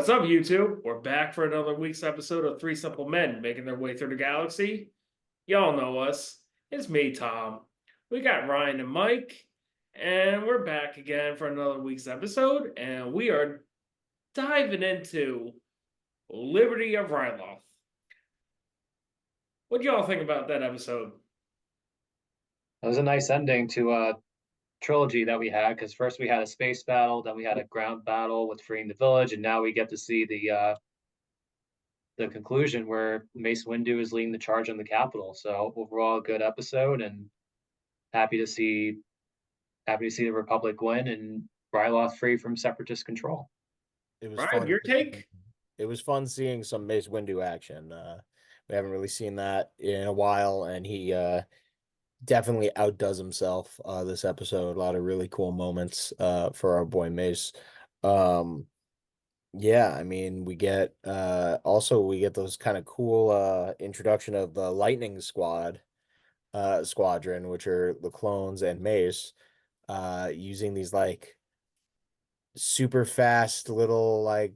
What's up, YouTube? We're back for another week's episode of Three Simple Men making their way through the galaxy. Y'all know us. It's me, Tom. We got Ryan and Mike, and we're back again for another week's episode, and we are diving into Liberty of Ryloth. What do y'all think about that episode? It was a nice ending to a trilogy that we had because first we had a space battle, then we had a ground battle with freeing the village, and now we get to see the conclusion where Mace Windu is leading the charge on the capital. So overall, a good episode, and happy to see happy to see the Republic win and Ryloth free from separatist control. It was Ryan, fun. your take? It was fun seeing some Mace Windu action. We haven't really seen that in a while, and he definitely outdoes himself this episode. A lot of really cool moments for our boy Mace. Yeah, I mean, we get those kind of cool introduction of the Lightning Squadron, which are the clones and Mace, using these like super fast little like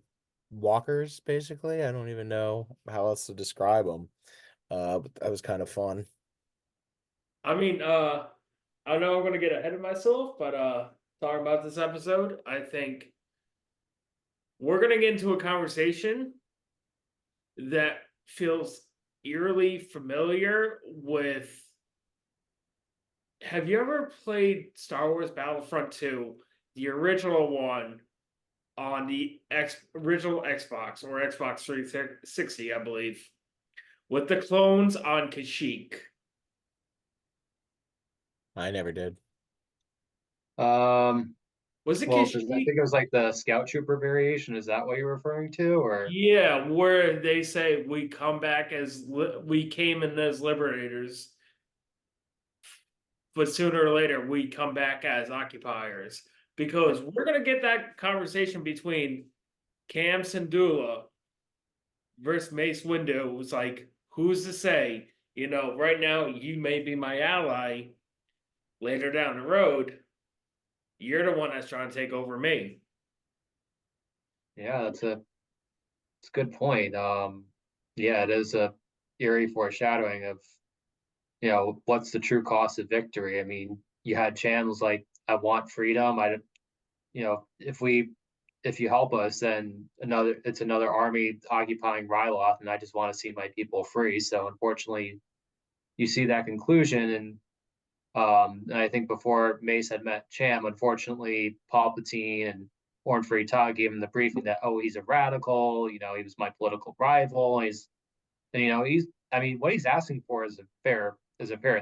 walkers, basically. I don't even know how else to describe them. But that was kind of fun. I mean, I know I'm going to get ahead of myself, but talking about this episode, I think we're going to get into a conversation that feels eerily familiar with. Have you ever played Star Wars Battlefront 2, the original one, on the original Xbox or Xbox 360, I believe, with the clones on Kashyyyk? I never did. Was it Well, because I Kashyyyk? think it was like the Scout Trooper variation. Is that what you're referring to, or? Yeah, where they say we come back as we came in as liberators, but sooner or later we come back as occupiers, because we're gonna get that conversation between Cam Syndulla versus Mace Windu. It's like, who's to say? You know, right now you may be my ally. Later down the road, you're the one that's trying to take over me. Yeah, it's a good point. Yeah, it is a eerie foreshadowing of what's the true cost of victory. I mean, you had channels like I want freedom. If you help us, then it's another army occupying Ryloth, and I just want to see my people free. So unfortunately, you see that conclusion, and I think before Mace had met Cham, unfortunately, Palpatine and Orn Free Taa gave him the briefing that, oh, he's a radical. He was my political rival. I mean, what he's asking for is a fair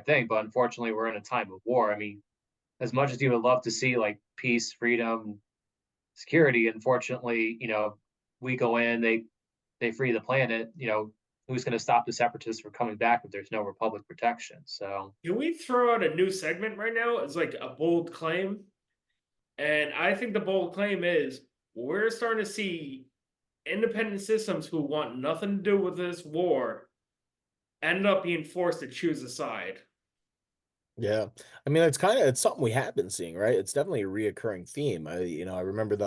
thing, but unfortunately, we're in a time of war. I mean, as much as you would love to see like peace, freedom, security, unfortunately, we go in, they free the planet. Who's going to stop the separatists from coming back if there's no Republic protection? So Can we throw out a new segment right now? It's like a bold claim. And I think the bold claim is we're starting to see independent systems who want nothing to do with this war end up being forced to choose a side. Yeah, I mean, it's something we have been seeing, right? It's definitely a reoccurring theme. I remember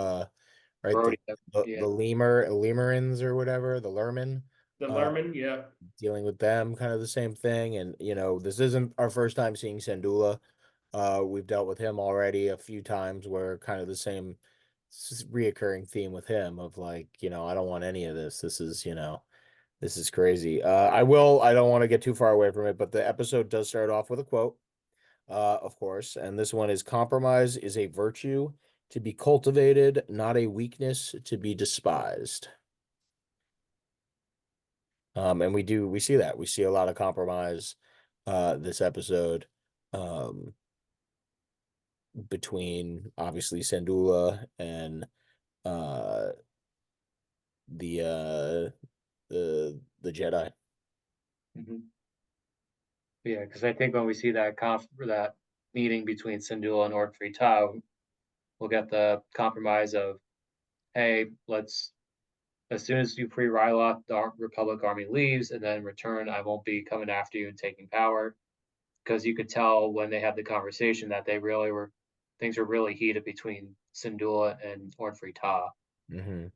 Brody, the yeah, lemurins or whatever, the Lurmen, The uh, Lerman, yeah. dealing with them, kind of the same thing. And this isn't our first time seeing Syndulla. We've dealt with him already a few times, where kind of the same reoccurring theme with him of like, I don't want any of this. This is crazy. I don't want to get too far away from it, but the episode does start off with a quote, of course, and this one is: "Compromise is a virtue to be cultivated, not a weakness to be despised." And we see that. We see a lot of compromise this episode, um, between obviously Syndulla and uh the the Jedi. mm-hmm. Yeah, because I think when we see that meeting between Syndulla and Orn Free Taa, we'll get the compromise of, hey, let's as soon as you free Ryloth, the Republic army leaves, and then return. I won't be coming after you and taking power, because you could tell when they had the conversation that things were really heated between Syndulla and Orn Free Taa. Mm-hmm.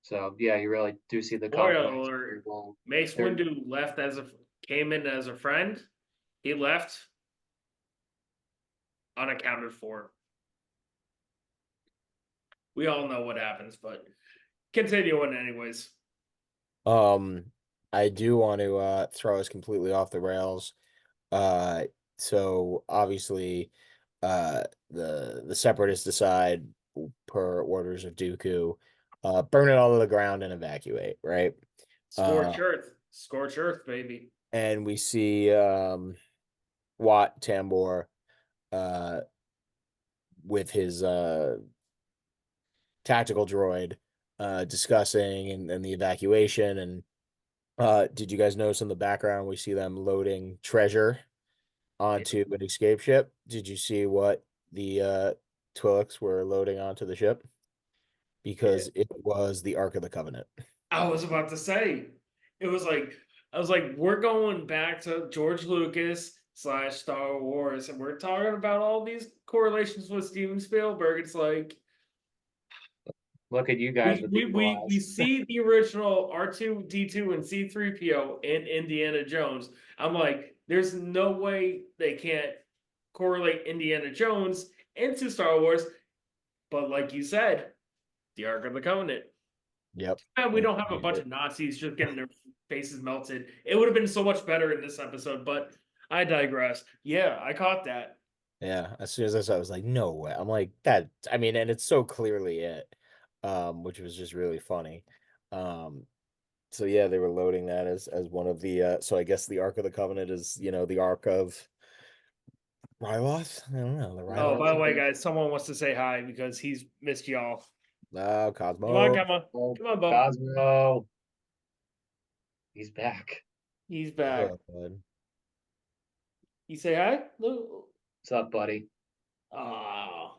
So yeah, you really do see the Spoiler confidence. alert, Well, Mace they're Windu left came in as a friend. He left unaccounted for. We all know what happens, but continuing anyways. I do want to throw us completely off the rails. Uh, so obviously, the separatists decide per orders of Dooku, burn it all to the ground and evacuate, right? Scorched earth. Scorched earth, baby. And we see Wat Tambor uh with his tactical droid discussing and the evacuation. And did you guys notice in the background we see them loading treasure onto an escape ship? Did you see what the Twi'leks were loading onto the ship? Because it was the Ark of the Covenant. I was about to say, it was like, I was like, we're going back to George Lucas / Star Wars, and we're talking about all these correlations with Steven Spielberg. It's like, look at you guys with the eagle we eyes. see the original R2D2 and C3PO in Indiana Jones. I'm like, there's no way they can't correlate Indiana Jones into Star Wars. But like you said, the Ark of the Covenant. Yep. And we don't have a bunch of Nazis just getting their faces melted. It would have been so much better in this episode, but I digress. Yeah, I caught that. Yeah, as soon as I saw it, I was like, no way. I'm like, that, I mean, and it's so clearly it, which was just really funny. So yeah, they were loading that as one of the so I guess the Ark of the Covenant is, the Ark of Ryloth? I don't know, the Oh, Ryloth. by the way, guys, someone wants to say hi because he's missed y'all. Oh, Come on, Cosmo. come on. Oh, Come on, Bo. Cosmo, he's back. He's back. Oh, God. You say hi? Look. What's up, buddy? Oh.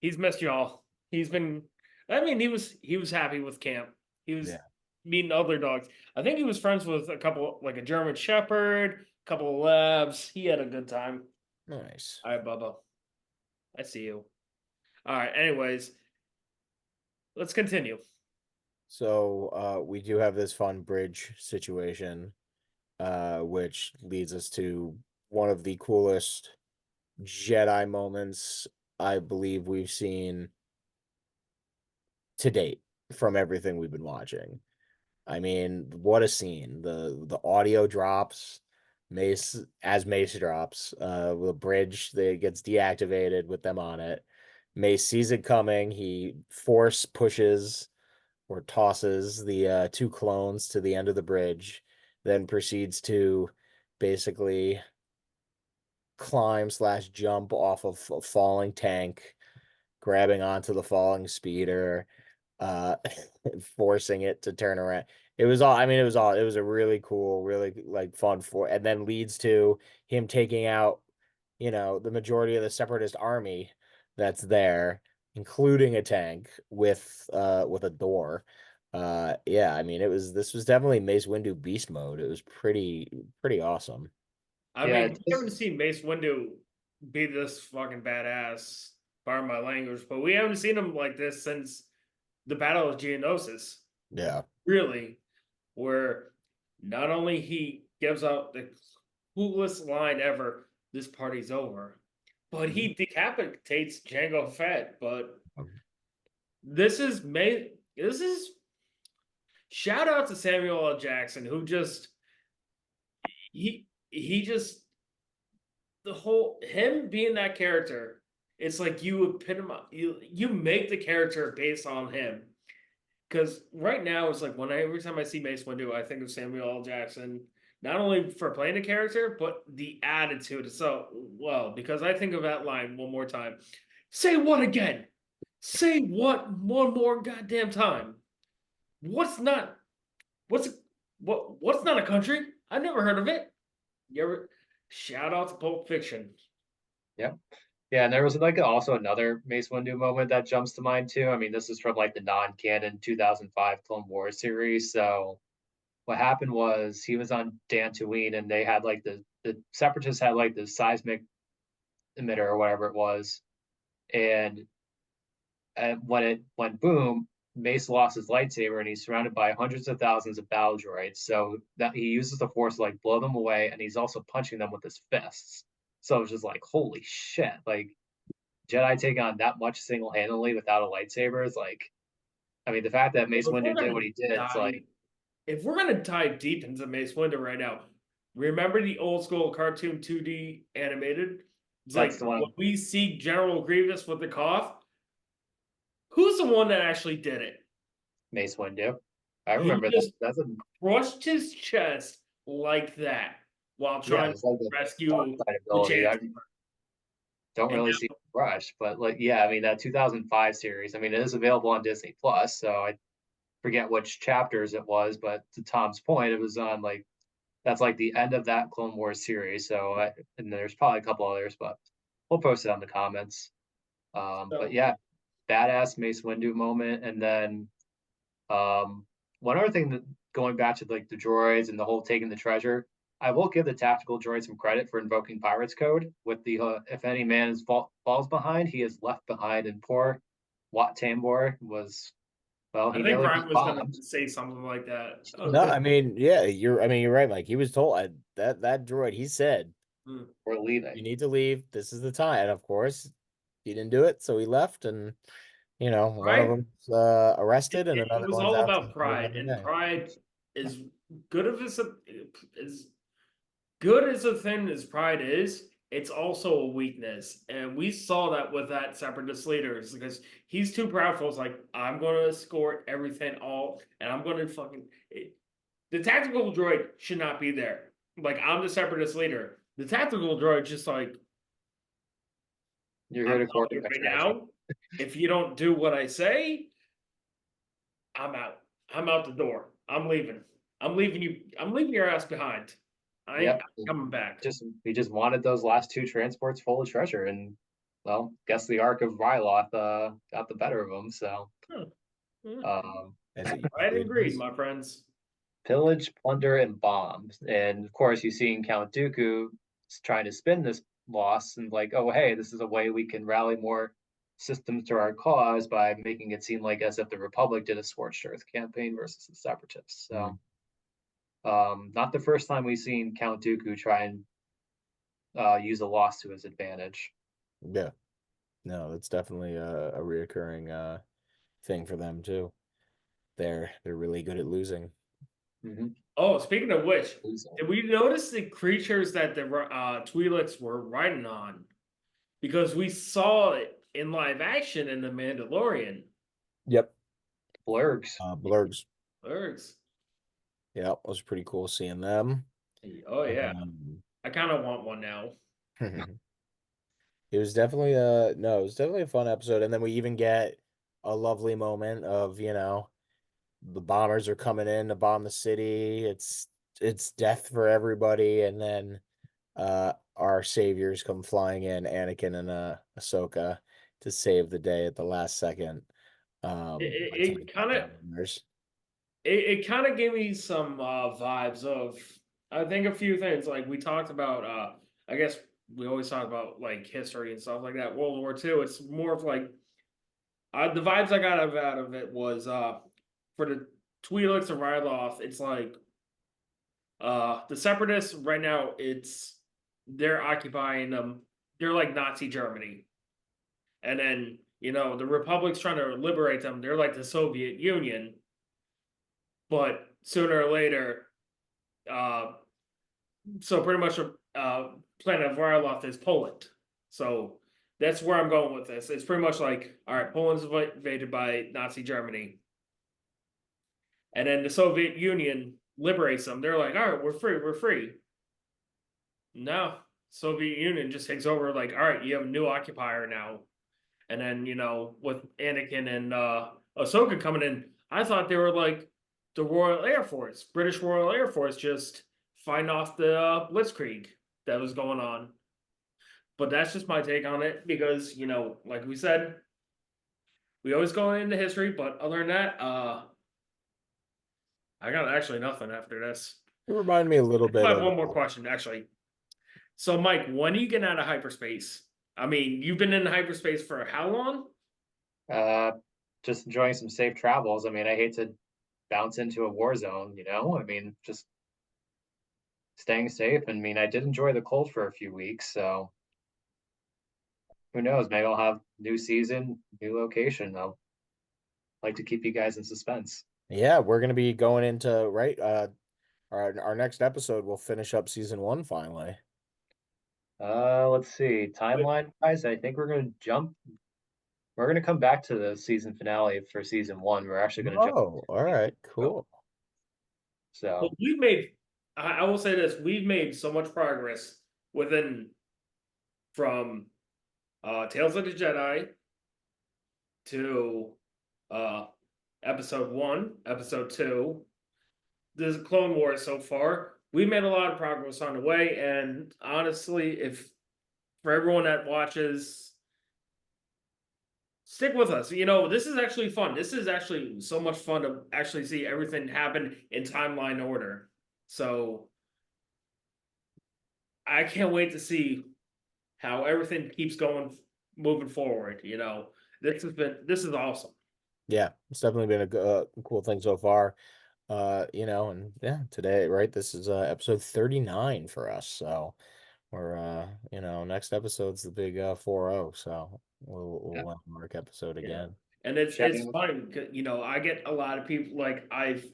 He's missed y'all. He's been he was happy with camp. He was Yeah. meeting other dogs. I think he was friends with a couple, like a German Shepherd, a couple of labs. He had a good time. Nice. All right, Bubba. I see you. All right. Anyways, let's continue. So we do have this fun bridge situation, which leads us to one of the coolest Jedi moments I believe we've seen to date from everything we've been watching. I mean, what a scene. The audio drops, Mace drops, the bridge that gets deactivated with them on it. Mace sees it coming, he force pushes or tosses the two clones to the end of the bridge, then proceeds to basically climb/jump off of a falling tank, grabbing onto the falling speeder, uh forcing it to turn around. It was all, I mean, it was a really cool, really like fun and then leads to him taking out, the majority of the separatist army that's there, including a tank with a door. Yeah, I mean, this was definitely Mace Windu beast mode. It was pretty awesome. I Yeah, mean, we haven't seen Mace Windu be this fucking badass, pardon my language, but we haven't seen him like this since the Battle of Geonosis. Yeah. Really, where not only he gives out the coolest line ever, "This party's over," but he decapitates Jango Fett. But this is This is shout out to Samuel L. Jackson, who just he just the whole him being that character. It's like you epitomize you make the character based on him. Because right now it's like every time I see Mace Windu, I think of Samuel L. Jackson, not only for playing the character, but the attitude. So well, because I think of that line one more time. Say what again? Say what one more goddamn time? What's not what's what's not a country? I never heard of it. You ever shout out to Pulp Fiction. yeah. Yeah, and there was like also another Mace Windu moment that jumps to mind too. I mean, this is from like the non-canon 2005 Clone Wars series. So what happened was he was on Dantooine, and they had like the Separatists had like the seismic emitter or whatever it was, and and when it went boom, Mace lost his lightsaber, and he's surrounded by hundreds of thousands of battle droids. So that he uses the Force to like blow them away, and he's also punching them with his fists. So it's just like, holy shit! Like Jedi take on that much single handedly without a lightsaber is like, I mean, the fact that Mace If we're Windu did gonna what he did, it's dive, like if we're gonna dive deep into Mace Windu right now, remember the old school cartoon 2D animated? It's that's like the one. when we see General Grievous with the cough. Who's the one that actually did it? Mace Windu. I He remember that. just That's a crushed his chest like that while yeah, trying to it's like the dark rescue side the ability. I Chancellor. don't And really see Rush, but like yeah, I mean that 2005 series. I mean it is available on Disney Plus, so I forget which chapters it was, but to Tom's point, it was on like that's like the end of that Clone Wars series. So and there's probably a couple others, but we'll post it on the comments. But so yeah, badass Mace Windu moment, and then one other thing that going back to like the droids and the whole taking the treasure, I will give the tactical droid some credit for invoking Pirates Code with the if any man is falls behind, he is left behind. And poor Wat Tambor was well, I he think nearly was Ryan was gonna bombed. say something like that. No, I mean, yeah, you're right, Mike. He was told that droid. He said, Hmm. We're "You leaving. need to leave. This is the time." And of course, he didn't do it, so he left. And one of Right? them's arrested, and It another was one's all out about to pride, another and day. pride is good as good as a thing as pride is. It's also a weakness, and we saw that with that separatist leaders because he's too proudful. It's like I'm going to escort everything all, and I'm going to fucking. The tactical droid should not be there. Like I'm the separatist leader. The tactical droid just like You're I'm here to telling court you the right treasure. now. If you don't do what I say, I'm out. I'm out the door. I'm leaving. I'm leaving you. I'm leaving your ass behind. I ain't Yep. coming back. We just wanted those last two transports full of treasure, and well, guess the Ark of Ryloth got the better of them. So Huh. Hmm. um, As it Pride usually and greed, does. my friends. pillage, plunder, and bombs. And of course, you've seen Count Dooku trying to spin this loss and like, oh hey, this is a way we can rally more systems to our cause by making it seem like as if the Republic did a scorched earth campaign versus the Separatists. So not the first time we've seen Count Dooku try and use a loss to his advantage. Yeah, no, that's definitely a reoccurring thing for them too. They're really good at losing. Mm-hmm. Oh, speaking of which, did we notice the creatures that the Twi'leks were riding on? Because we saw it in live action in The Mandalorian. Yep. Blurgs. Blurgs. Blurgs. Yeah, it was pretty cool seeing them. Oh yeah, I kind of want one now. It was definitely no, it was definitely a fun episode. And then we even get a lovely moment of, the bombers are coming in to bomb the city. It's death for everybody. And then our saviors come flying in, Anakin and Ahsoka, to save the day at the last second. By taking It out kind the of bombers. it kind of gave me some vibes of I think a few things like we talked about. I guess we always talk about like history and stuff like that. World War II. It's more of like the vibes I got out of it was for the Twi'leks and Ryloth. It's like the Separatists right now. They're occupying them. They're like Nazi Germany, and then the Republic's trying to liberate them. They're like the Soviet Union, but sooner or later, uh, so pretty much planet of Ryloth is Poland. So that's where I'm going with this. It's pretty much like, all right, Poland's invaded by Nazi Germany, and then the Soviet Union liberates them. They're like, all right, we're free, we're free. No, Soviet Union just takes over. Like, all right, you have a new occupier now, and then with Anakin and Ahsoka coming in, I thought they were like the Royal Air Force, British Royal Air Force, just fighting off the blitzkrieg that was going on. But that's just my take on it because like we said, we always go into history. But other than that, I got actually nothing after this. It reminded me a little bit I have of one more question actually. So, Mike, when are you getting out of hyperspace? I mean, you've been in hyperspace for how long? Just enjoying some safe travels. I mean, I hate to bounce into a war zone, you know? I mean, just staying safe. I mean, I did enjoy the cold for a few weeks, so who knows? Maybe I'll have new season, new location. I'll like to keep you guys in suspense. Yeah, we're gonna be going into right. Our next episode will finish up season one finally. Let's see. Timeline wise, I think we're gonna come back to the season finale for season one. We're actually gonna jump Oh, all right, cool. Well, so we've made. I will say this: we've made so much progress within from Tales of the Jedi to uh episode 1, episode 2. There's Clone Wars so far. We made a lot of progress on the way, and honestly, if for everyone that watches, stick with us. You know, this is actually fun. This is actually so much fun to actually see everything happen in timeline order. So I can't wait to see how everything keeps going, moving forward. You know, this is awesome. Yeah, it's definitely been a cool thing so far. And yeah, today, right? This is episode 39 for us. So we're next episode's the big 40. So we'll yeah, landmark episode Yeah. again. And it's chatting. funny, you know, I get a lot of people, like I've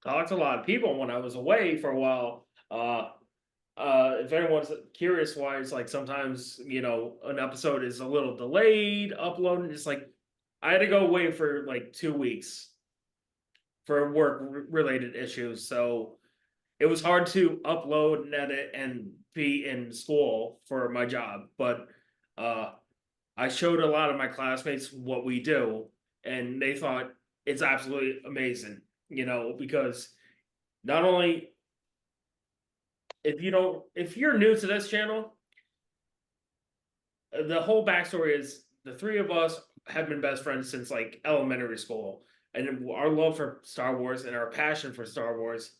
talked to a lot of people when I was away for a while. If anyone's curious why it's like sometimes, you know, an episode is a little delayed uploading, it's like I had to go away for like 2 weeks for work related issues. So it was hard to upload and edit and be in school for my job. But uh I showed a lot of my classmates what we do, and they thought it's absolutely amazing, you know, because not only if you're new to this channel, the whole backstory is the three of us have been best friends since like elementary school. And our love for Star Wars and our passion for Star Wars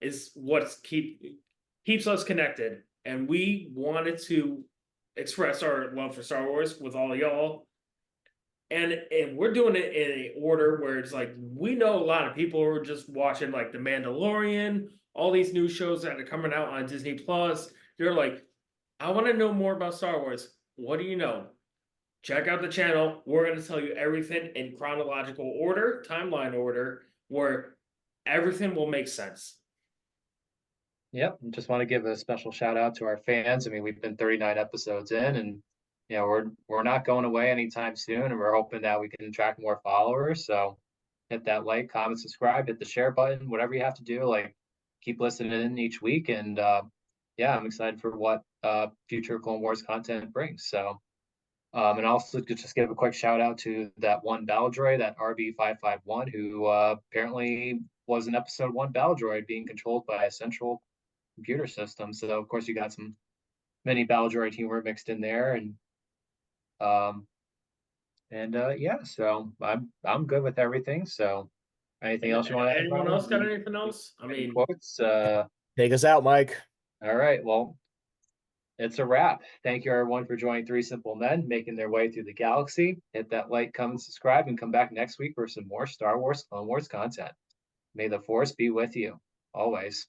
is what keeps us connected. And we wanted to express our love for Star Wars with all y'all. And we're doing it in a order where it's like we know a lot of people are just watching like The Mandalorian, all these new shows that are coming out on Disney Plus. They're like, I want to know more about Star Wars. What do you know? Check out the channel. We're going to tell you everything in chronological order, timeline order, where everything will make sense. Yep, just want to give a special shout out to our fans. I mean, we've been 39 episodes in, and we're not going away anytime soon, and we're hoping that we can attract more followers. So hit that like, comment, subscribe, hit the share button, whatever you have to do. Like, keep listening in each week, and yeah, I'm excited for what future Clone Wars content brings. So, and also to just give a quick shout out to that one battle droid, that RB551, who apparently was an episode 1 battle droid being controlled by a central computer system. So of course you got some mini battle droid humor mixed in there, um yeah, so I'm good with everything. So anything And else you want to add, anyone Brian? else got anything else? I Any mean, quotes? Take us out, Mike. All right, well, it's a wrap. Thank you everyone for joining Three Simple Men making their way through the galaxy. Hit that like, comment, subscribe, and come back next week for some more Star Wars Clone Wars content. May the force be with you always.